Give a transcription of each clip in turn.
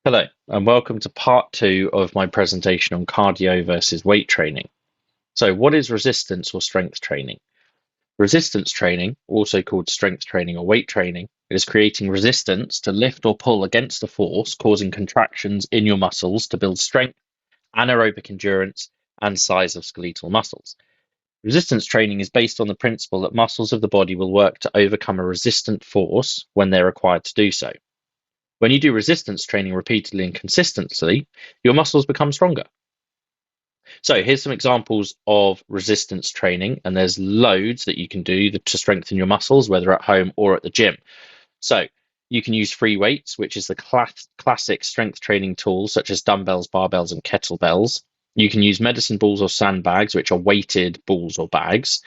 Hello, and welcome to part two of my presentation on cardio versus weight training. So, what is resistance or strength training? Resistance training, also called strength training or weight training, is creating resistance to lift or pull against a force, causing contractions in your muscles to build strength, anaerobic endurance, and size of skeletal muscles. Resistance training is based on the principle that muscles of the body will work to overcome a resistant force when they're required to do so. When you do resistance training repeatedly and consistently, your muscles become stronger. So here's some examples of resistance training, and there's loads that you can do to strengthen your muscles, whether at home or at the gym. So you can use free weights, which is the classic strength training tools such as dumbbells, barbells, and kettlebells. You can use medicine balls or sandbags, which are weighted balls or bags.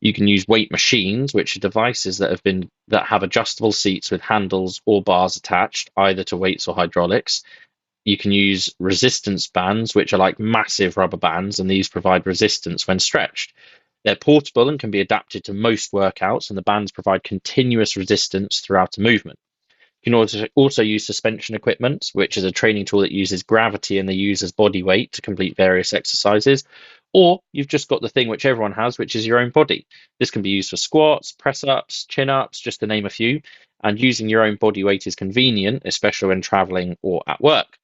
You can use weight machines, which are devices that have adjustable seats with handles or bars attached, either to weights or hydraulics. You can use resistance bands, which are like massive rubber bands, and these provide resistance when stretched. They're portable and can be adapted to most workouts, and the bands provide continuous resistance throughout a movement. You can also use suspension equipment, which is a training tool that uses gravity and the user's body weight to complete various exercises. Or you've just got the thing which everyone has, which is your own body. This can be used for squats, press ups, chin ups, just to name a few. And using your own body weight is convenient, especially when traveling or at work.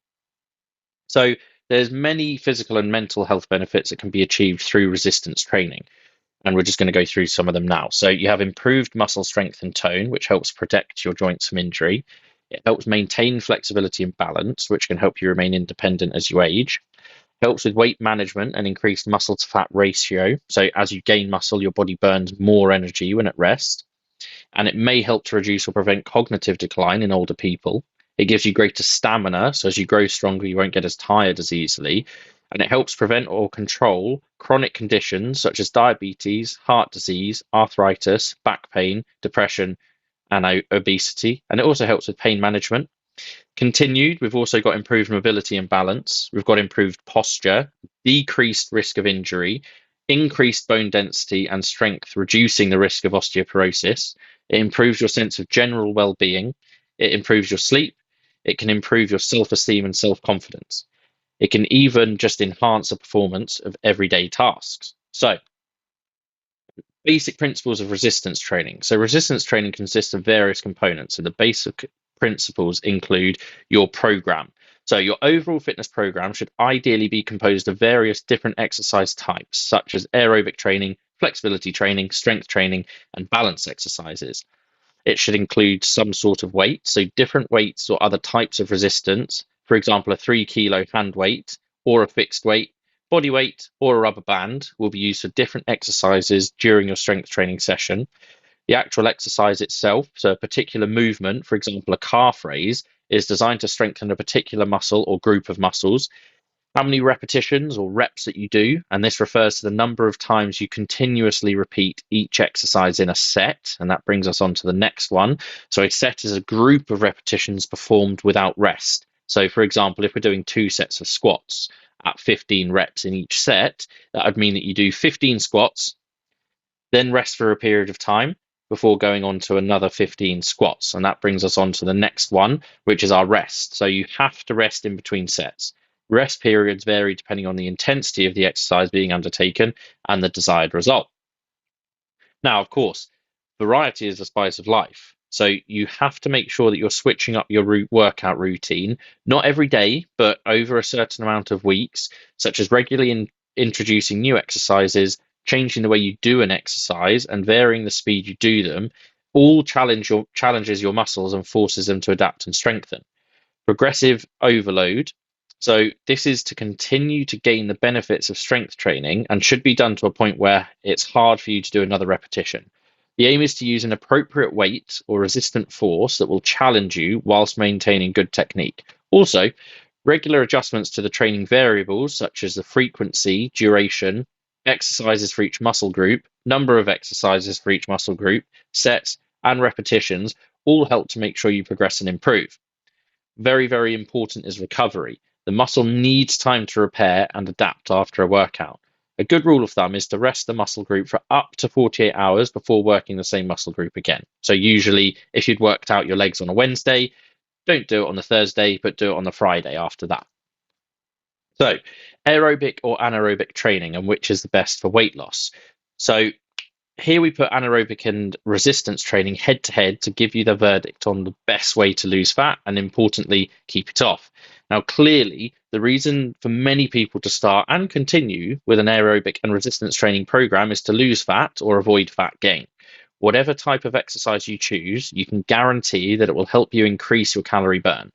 So there's many physical and mental health benefits that can be achieved through resistance training. And we're just going to go through some of them now. So you have improved muscle strength and tone, which helps protect your joints from injury. It helps maintain flexibility and balance, which can help you remain independent as you age. Helps with weight management and increased muscle to fat ratio. So as you gain muscle, your body burns more energy when at rest. And it may help to reduce or prevent cognitive decline in older people. It gives you greater stamina, so as you grow stronger, you won't get as tired as easily. And it helps prevent or control chronic conditions such as diabetes, heart disease, arthritis, back pain, depression, and obesity. And it also helps with pain management. Continued, we've also got improved mobility and balance. We've got improved posture, decreased risk of injury, increased bone density and strength, reducing the risk of osteoporosis. It improves your sense of general well-being. It improves your sleep. It can improve your self-esteem and self-confidence. It can even just enhance the performance of everyday tasks. So, basic principles of resistance training. So, resistance training consists of various components. So, the basic principles include your program. So, your overall fitness program should ideally be composed of various different exercise types, such as aerobic training, flexibility training, strength training, and balance exercises. It should include some sort of weight, so different weights or other types of resistance, for example, a 3 kilo hand weight or a fixed weight, body weight, or a rubber band will be used for different exercises during your strength training session. The actual exercise itself, so a particular movement, for example, a calf raise, is designed to strengthen a particular muscle or group of muscles. How many repetitions or reps that you do, and this refers to the number of times you continuously repeat each exercise in a set, and that brings us on to the next one. So a set is a group of repetitions performed without rest. So for example, if we're doing 2 sets of squats at 15 reps in each set, that would mean that you do 15 squats, then rest for a period of time before going on to another 15 squats. And that brings us on to the next one, which is our rest. So you have to rest in between sets. Rest periods vary depending on the intensity of the exercise being undertaken and the desired result. Now, of course, variety is the spice of life. So you have to make sure that you're switching up your workout routine, not every day, but over a certain amount of weeks, such as regularly introducing new exercises, changing the way you do an exercise, and varying the speed you do them. All challenges your muscles and forces them to adapt and strengthen. Progressive overload. So this is to continue to gain the benefits of strength training and should be done to a point where it's hard for you to do another repetition. The aim is to use an appropriate weight or resistant force that will challenge you whilst maintaining good technique. Also, regular adjustments to the training variables such as the frequency, duration, exercises for each muscle group, number of exercises for each muscle group, sets, and repetitions all help to make sure you progress and improve. Very, very important is recovery. The muscle needs time to repair and adapt after a workout. A good rule of thumb is to rest the muscle group for up to 48 hours before working the same muscle group again. So usually if you'd worked out your legs on a Wednesday, Don't do it on the Thursday, but do it on the Friday after that. So, aerobic or anaerobic training, and which is the best for weight loss? So, here we put anaerobic and resistance training head to head to give you the verdict on the best way to lose fat and, importantly, keep it off. Now, clearly, the reason for many people to start and continue with an aerobic and resistance training program is to lose fat or avoid fat gain. Whatever type of exercise you choose, you can guarantee that it will help you increase your calorie burn.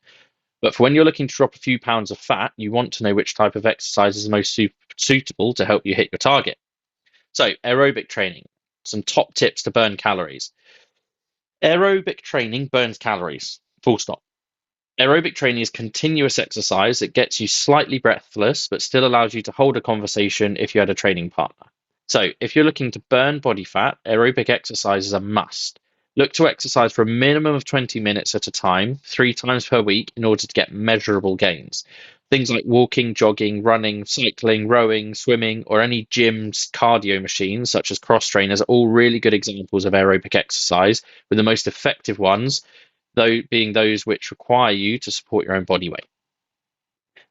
But for when you're looking to drop a few pounds of fat, you want to know which type of exercise is most suitable to help you hit your target. So, aerobic training, some top tips to burn calories. Aerobic training burns calories, full stop. Aerobic training is continuous exercise that gets you slightly breathless, but still allows you to hold a conversation if you had a training partner. So, if you're looking to burn body fat, aerobic exercise is a must. Look to exercise for a minimum of 20 minutes at a time, 3 times per week, in order to get measurable gains. Things like walking, jogging, running, cycling, rowing, swimming, or any gym's cardio machines, such as cross trainers, are all really good examples of aerobic exercise, with the most effective ones, though being those which require you to support your own body weight.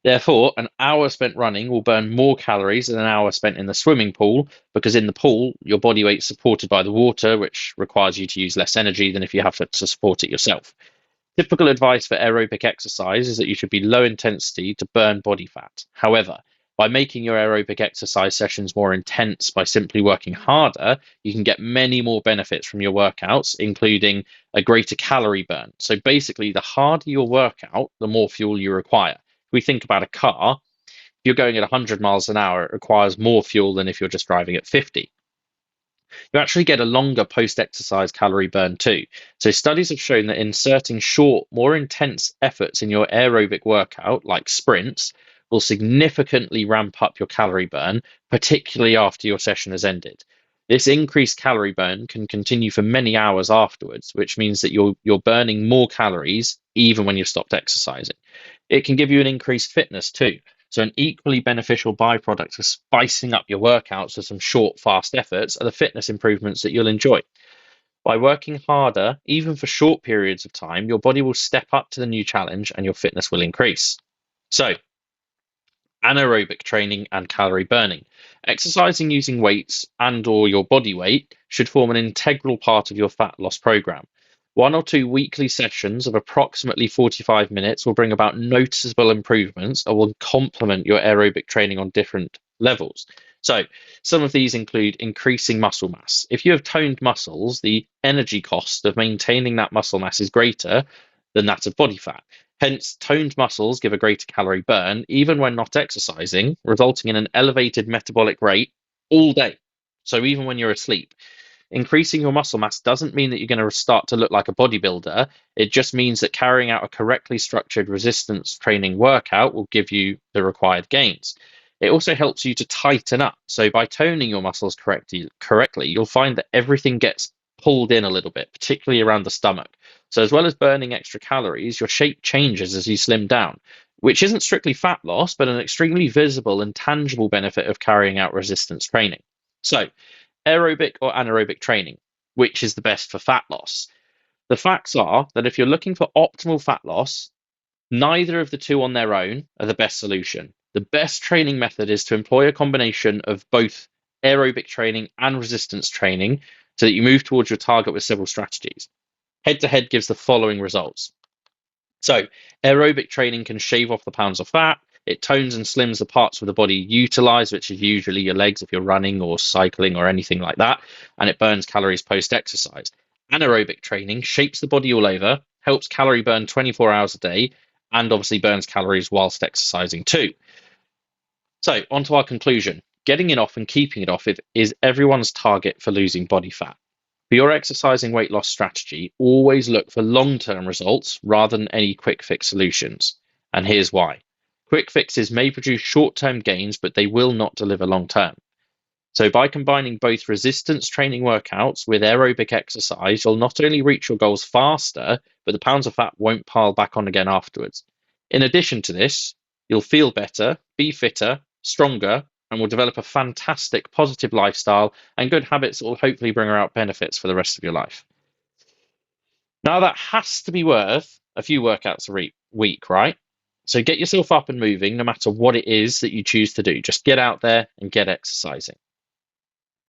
Therefore, an hour spent running will burn more calories than an hour spent in the swimming pool, because in the pool, your body weight is supported by the water, which requires you to use less energy than if you have to support it yourself. Typical advice for aerobic exercise is that you should be low intensity to burn body fat. However, by making your aerobic exercise sessions more intense by simply working harder, you can get many more benefits from your workouts, including a greater calorie burn. So basically, the harder your workout, the more fuel you require. We think about a car, if you're going at 100 miles an hour, it requires more fuel than if you're just driving at 50. You actually get a longer post-exercise calorie burn too. So studies have shown that inserting short, more intense efforts in your aerobic workout, like sprints, will significantly ramp up your calorie burn, particularly after your session has ended. This increased calorie burn can continue for many hours afterwards, which means that you're burning more calories even when you've stopped exercising. It can give you an increased fitness too. So, an equally beneficial byproduct of spicing up your workouts with some short, fast efforts are the fitness improvements that you'll enjoy. By working harder, even for short periods of time, your body will step up to the new challenge and your fitness will increase. So, anaerobic training and calorie burning. Exercising using weights and or your body weight should form an integral part of your fat loss program. 1 or 2 weekly sessions of approximately 45 minutes will bring about noticeable improvements and will complement your aerobic training on different levels. So, some of these include increasing muscle mass. If you have toned muscles, the energy cost of maintaining that muscle mass is greater than that of body fat. Hence, toned muscles give a greater calorie burn even when not exercising, resulting in an elevated metabolic rate all day. So, even when you're asleep. Increasing your muscle mass doesn't mean that you're going to start to look like a bodybuilder. It just means that carrying out a correctly structured resistance training workout will give you the required gains. It also helps you to tighten up. So by toning your muscles correctly, you'll find that everything gets pulled in a little bit, particularly around the stomach. So as well as burning extra calories, your shape changes as you slim down, which isn't strictly fat loss, but an extremely visible and tangible benefit of carrying out resistance training. So aerobic or anaerobic training, which is the best for fat loss? The facts are that if you're looking for optimal fat loss, neither of the two on their own are the best solution. The best training method is to employ a combination of both aerobic training and resistance training so that you move towards your target with several strategies. Head to head gives the following results. So, aerobic training can shave off the pounds of fat. It tones and slims the parts of the body you utilize, which is usually your legs if you're running or cycling or anything like that, and it burns calories post exercise. Anaerobic training shapes the body all over, helps calorie burn 24 hours a day, and obviously burns calories whilst exercising too. So, on to our conclusion. Getting it off and keeping it off is everyone's target for losing body fat. For your exercising weight loss strategy, always look for long-term results rather than any quick fix solutions. And here's why. Quick fixes may produce short-term gains, but they will not deliver long-term. So by combining both resistance training workouts with aerobic exercise, you'll not only reach your goals faster, but the pounds of fat won't pile back on again afterwards. In addition to this, you'll feel better, be fitter, stronger, and will develop a fantastic positive lifestyle and good habits that will hopefully bring out benefits for the rest of your life. Now, that has to be worth a few workouts a week, right? So get yourself up and moving no matter what it is that you choose to do. Just get out there and get exercising.